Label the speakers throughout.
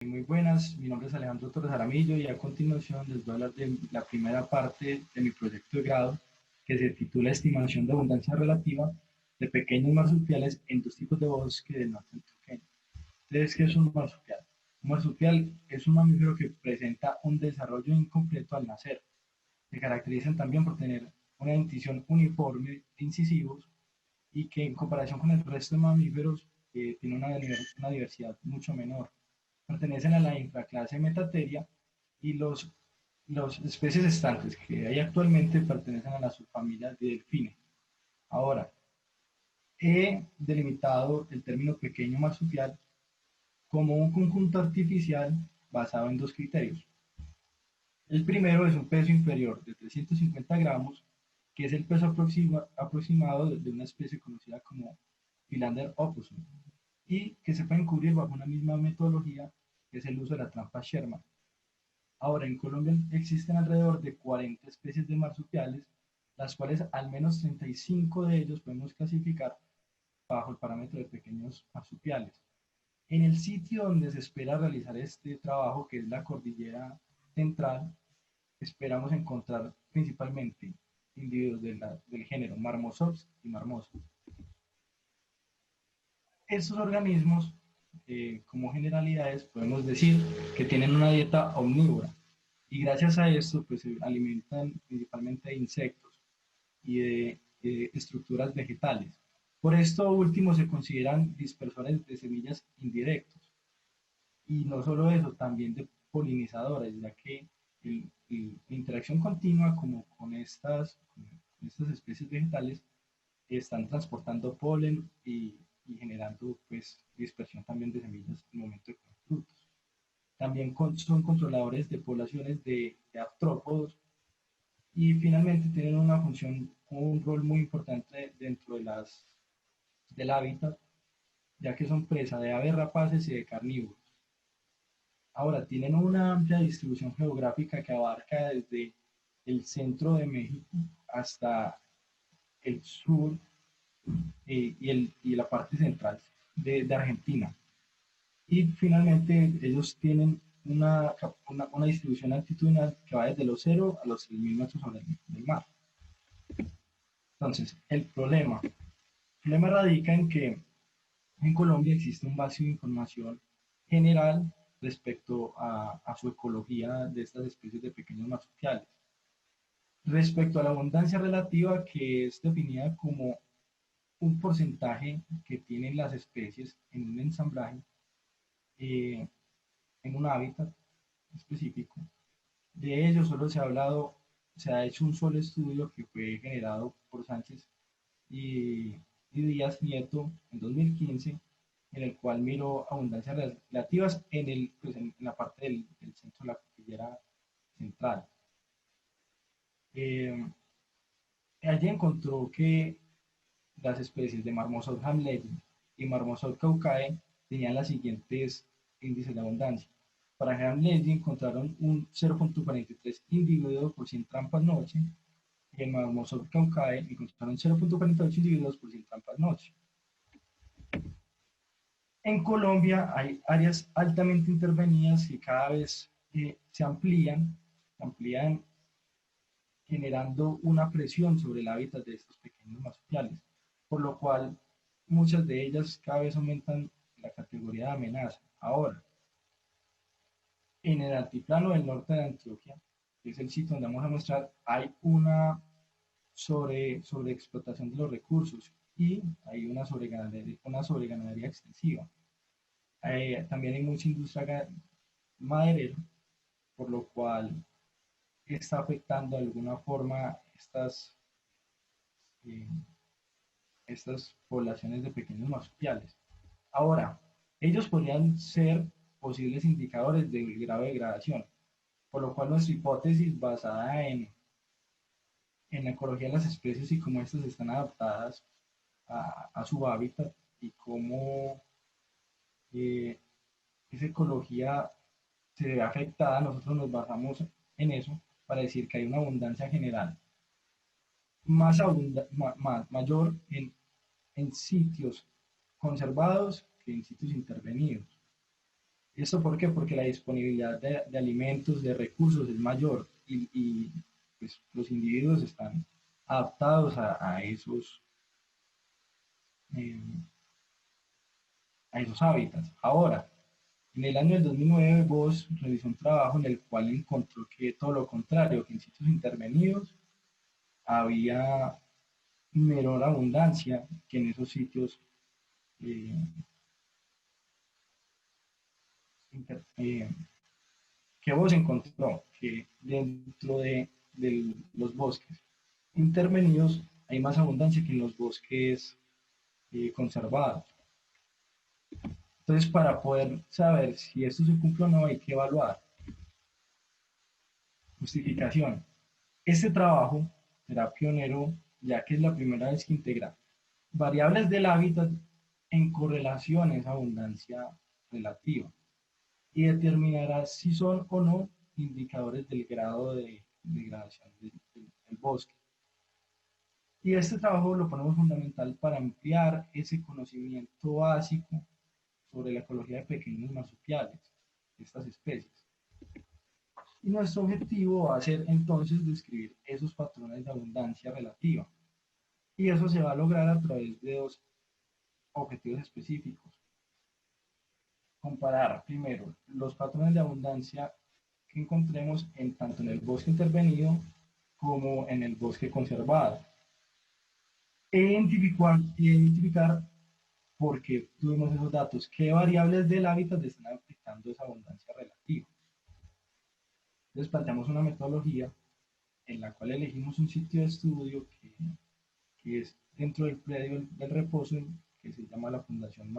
Speaker 1: Muy buenas, mi nombre es Alejandro Torres Jaramillo y a continuación les voy a hablar de la primera parte de mi proyecto de grado que se titula Estimación de abundancia relativa de pequeños marsupiales en dos tipos de bosque del norte antioqueño. Entonces, ¿qué es un marsupial? Un marsupial es un mamífero que presenta un desarrollo incompleto al nacer. Se caracterizan también por tener una dentición uniforme de incisivos y que en comparación con el resto de mamíferos tiene una diversidad mucho menor. Pertenecen a la infraclase Metatheria y los especies estantes que hay actualmente pertenecen a la subfamilia de Delfine. Ahora, he delimitado el término pequeño marsupial como un conjunto artificial basado en dos criterios. El primero es un peso inferior de 350 gramos, que es el peso aproximado de una especie conocida como Philander opossum, y que se pueden cubrir bajo una misma metodología, que es el uso de la trampa Sherman. Ahora, en Colombia existen alrededor de 40 especies de marsupiales, las cuales al menos 35 de ellos podemos clasificar bajo el parámetro de pequeños marsupiales. En el sitio donde se espera realizar este trabajo, que es la cordillera central, esperamos encontrar principalmente individuos del género Marmosops y Marmosos. Estos organismos, como generalidades, podemos decir que tienen una dieta omnívora y gracias a esto pues, se alimentan principalmente de insectos y de estructuras vegetales. Por esto último se consideran dispersores de semillas indirectos. Y no solo eso, también de polinizadores, ya que la interacción continua como con estas especies vegetales están transportando polen y generando pues, dispersión también de semillas en el momento de comer frutos. También son controladores de poblaciones de artrópodos y finalmente tienen una función, un rol muy importante dentro del hábitat, ya que son presa de aves rapaces y de carnívoros. Ahora, tienen una amplia distribución geográfica que abarca desde el centro de México hasta el sur y la parte central de Argentina. Y finalmente ellos tienen una distribución altitudinal que va desde los 0 a los 6.000 metros sobre el nivel del mar. Entonces, el problema radica en que en Colombia existe un vacío de información general respecto a su ecología de estas especies de pequeños marsupiales. Respecto a la abundancia relativa, que es definida como un porcentaje que tienen las especies en un ensamblaje, eh, en un hábitat específico. De ello solo se ha hablado, se ha hecho un solo estudio que fue generado por Sánchez y, y Díaz Nieto en 2015, en el cual miró abundancias relativas en la parte del centro de la cordillera central. Eh, Allí encontró que las especies de Marmoset hamleti y Marmoset caucae tenían las siguientes índices de abundancia. Para hamleti encontraron un 0.43 individuos por 100 trampas noche y en Marmoset caucae encontraron 0.48 individuos por 100 trampas noche. En Colombia hay áreas altamente intervenidas que cada vez se amplían generando una presión sobre el hábitat de estos pequeños marsupiales, por lo cual muchas de ellas cada vez aumentan la categoría de amenaza. Ahora, en el altiplano del norte de Antioquia, que es el sitio donde vamos a mostrar, hay una sobreexplotación de los recursos y hay una sobreganadería extensiva. También hay mucha industria maderera, por lo cual está afectando de alguna forma eh, estas poblaciones de pequeños marsupiales. Ahora, ellos podrían ser posibles indicadores del grado de degradación, por lo cual nuestra hipótesis basada en la ecología de las especies y cómo estas están adaptadas a su hábitat y cómo eh, esa ecología se ve afectada, nosotros nos basamos en eso para decir que hay una abundancia general mayor en sitios conservados que en sitios intervenidos. ¿Esto por qué? Porque la disponibilidad de alimentos, de recursos es mayor pues, los individuos están adaptados eh, a esos hábitats. Ahora, en el año del 2009, Voss realizó un trabajo en el cual encontró que todo lo contrario, que en sitios intervenidos había menor abundancia que en esos sitios eh, inter, que Voss encontró que dentro de los bosques intervenidos hay más abundancia que en los bosques conservados. Entonces, para poder saber si esto se cumple o no, hay que evaluar. Justificación. Este trabajo será pionero, ya que es la primera vez que integra variables del hábitat en correlación a esa abundancia relativa y determinará si son o no indicadores del grado de degradación del bosque. Y este trabajo lo ponemos fundamental para ampliar ese conocimiento básico sobre la ecología de pequeños marsupiales, de estas especies. Y nuestro objetivo va a ser entonces describir esos patrones de abundancia relativa. Y eso se va a lograr a través de dos objetivos específicos. Comparar primero los patrones de abundancia que encontremos tanto en el bosque intervenido como en el bosque conservado. Identificar por qué tuvimos esos datos, qué variables del hábitat están afectando esa abundancia relativa. Entonces planteamos una metodología en la cual elegimos un sitio de estudio que es dentro del predio del reposo, que se llama la Fundación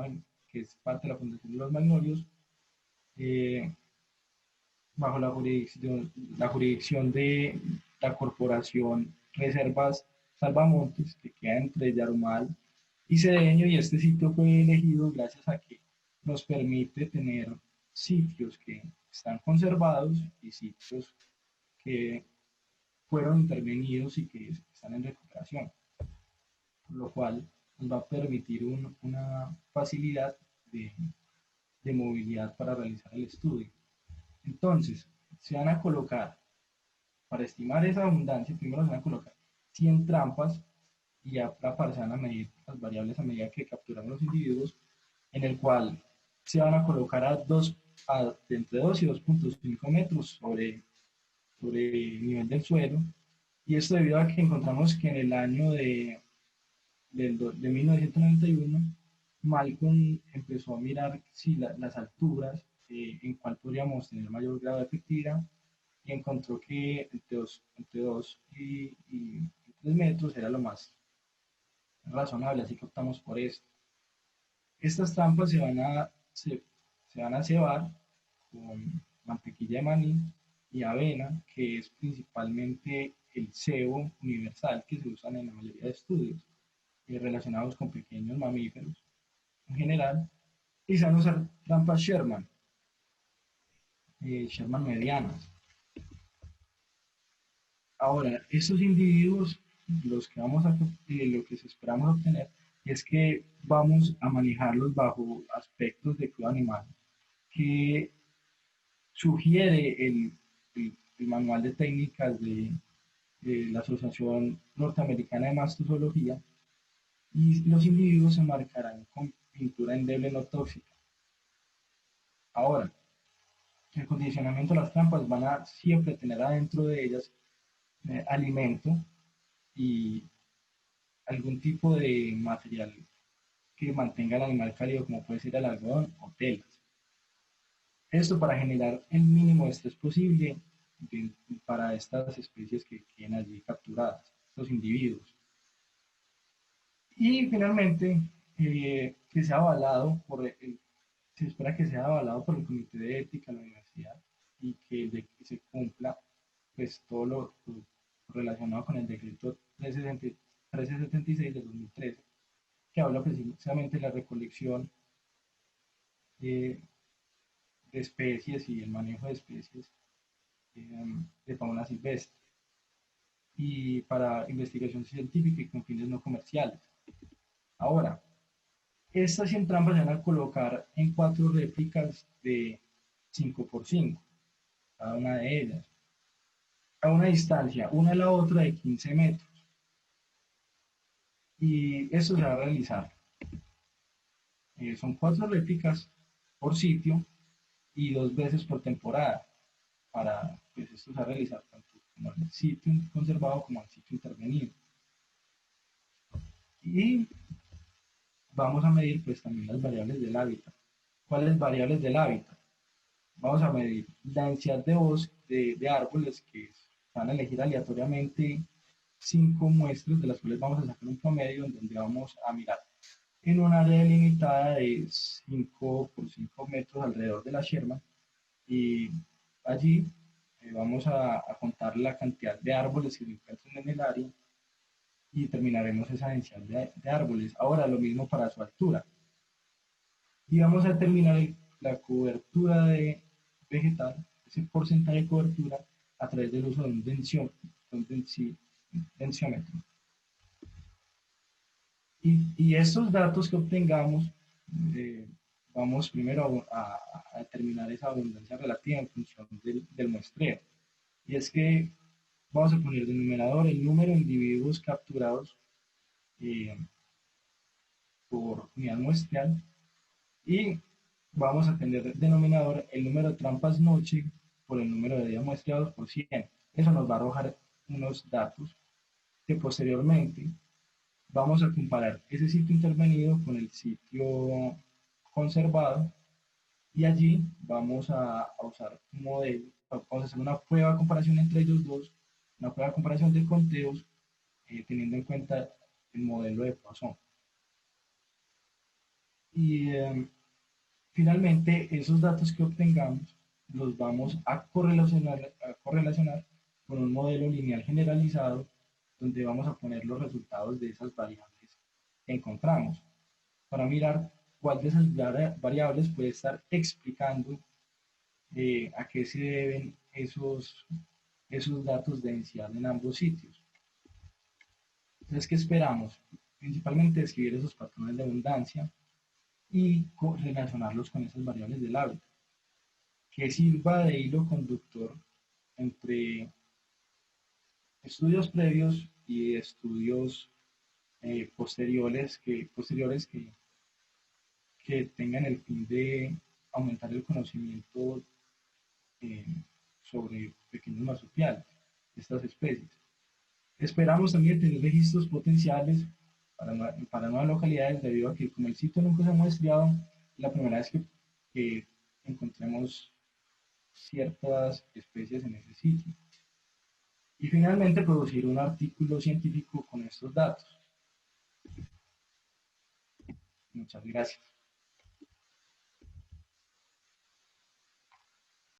Speaker 1: que es parte de la Fundación de los Magnolios, eh, bajo la jurisdicción de la Corporación Reservas Salvamontes, que queda entre Yarumal y Cedeño, y este sitio fue elegido gracias a que nos permite tener sitios que están conservados y sitios que fueron intervenidos y que están en recuperación, por lo cual nos va a permitir una facilidad de movilidad para realizar el estudio. Entonces, se van a colocar, para estimar esa abundancia, primero se van a colocar 100 trampas y a la par se van a medir las variables a medida que capturamos los individuos, en el cual se van a colocar de entre 2 y 2.5 metros sobre el nivel del suelo. Y esto debido a que encontramos que en el año de 1991, Malcolm empezó a mirar si las alturas, en cuál podríamos tener mayor grado de efectividad, y encontró que entre 2 y 3 metros era lo más razonable, así que optamos por esto. Estas trampas se van a cebar con mantequilla de maní y avena, que es principalmente el cebo universal que se usan en la mayoría de estudios relacionados con pequeños mamíferos en general, y se van a usar trampas Sherman medianas. Ahora, estos individuos, lo que esperamos obtener es que vamos a manejarlos bajo aspectos de cuidado animal que sugiere el manual de técnicas de la Asociación Norteamericana de Mastozoología, y los individuos se marcarán con pintura endeble no tóxica. Ahora, el condicionamiento de las trampas van a siempre tener adentro de ellas alimento y algún tipo de material que mantenga al animal cálido, como puede ser el algodón o telas. Esto para generar el mínimo de estrés posible para estas especies que queden allí capturadas, los individuos. Y finalmente, que sea avalado se espera que sea avalado por el Comité de Ética de la Universidad y que se cumpla pues todo lo relacionado con el decreto 1376 de 2013, que habla precisamente de la recolección de especies y el manejo de especies de fauna silvestre y para investigación científica y con fines no comerciales. Ahora, estas 100 trampas se van a colocar en 4 réplicas 5 por 5, cada una de ellas, a una distancia, una de la otra de 15 metros. Y esto se va a realizar. Son 4 réplicas por sitio y 2 veces por temporada, para pues, esto se va a realizar tanto como en el sitio conservado como en el sitio intervenido. Y vamos a medir pues también las variables del hábitat. ¿Cuáles variables del hábitat? Vamos a medir la densidad de bosque, de árboles que van a elegir aleatoriamente 5 muestras, de las cuales vamos a sacar un promedio en donde vamos a mirar en un área delimitada de 5 por 5 metros alrededor de la Sherman, y allí vamos a contar la cantidad de árboles que se encuentran en el área y determinaremos esa densidad de árboles. Ahora lo mismo para su altura. Y vamos a determinar la cobertura de vegetal, ese porcentaje de cobertura, a través del uso de un densiómetro. Y estos datos que obtengamos, eh, vamos primero a determinar esa abundancia relativa en función del muestreo. Y es que vamos a poner de numerador el número de individuos capturados eh, por unidad muestral, y vamos a tener de denominador el número de trampas noche por el número de días muestreados por 100. Eso nos va a arrojar unos datos que posteriormente vamos a comparar ese sitio intervenido con el sitio conservado, y allí vamos a usar un modelo, vamos a hacer una prueba de comparación entre ellos dos, una prueba de comparación de conteos, teniendo en cuenta el modelo de Poisson. Y finalmente, esos datos que obtengamos los vamos a correlacionar con un modelo lineal generalizado, donde vamos a poner los resultados de esas variables que encontramos, para mirar cuál de esas variables puede estar explicando a qué se deben esos datos de densidad en ambos sitios. Entonces, ¿qué esperamos? Principalmente describir esos patrones de abundancia y relacionarlos con esas variables del hábitat, que sirva de hilo conductor entre estudios previos y estudios posteriores que tengan el fin de aumentar el conocimiento eh, sobre pequeños marsupiales de estas especies. Esperamos también tener registros potenciales para nuevas localidades, debido a que como el sitio nunca se ha muestreado, es la primera vez que encontremos ciertas especies en ese sitio. Y finalmente producir un artículo científico con estos datos. Muchas gracias.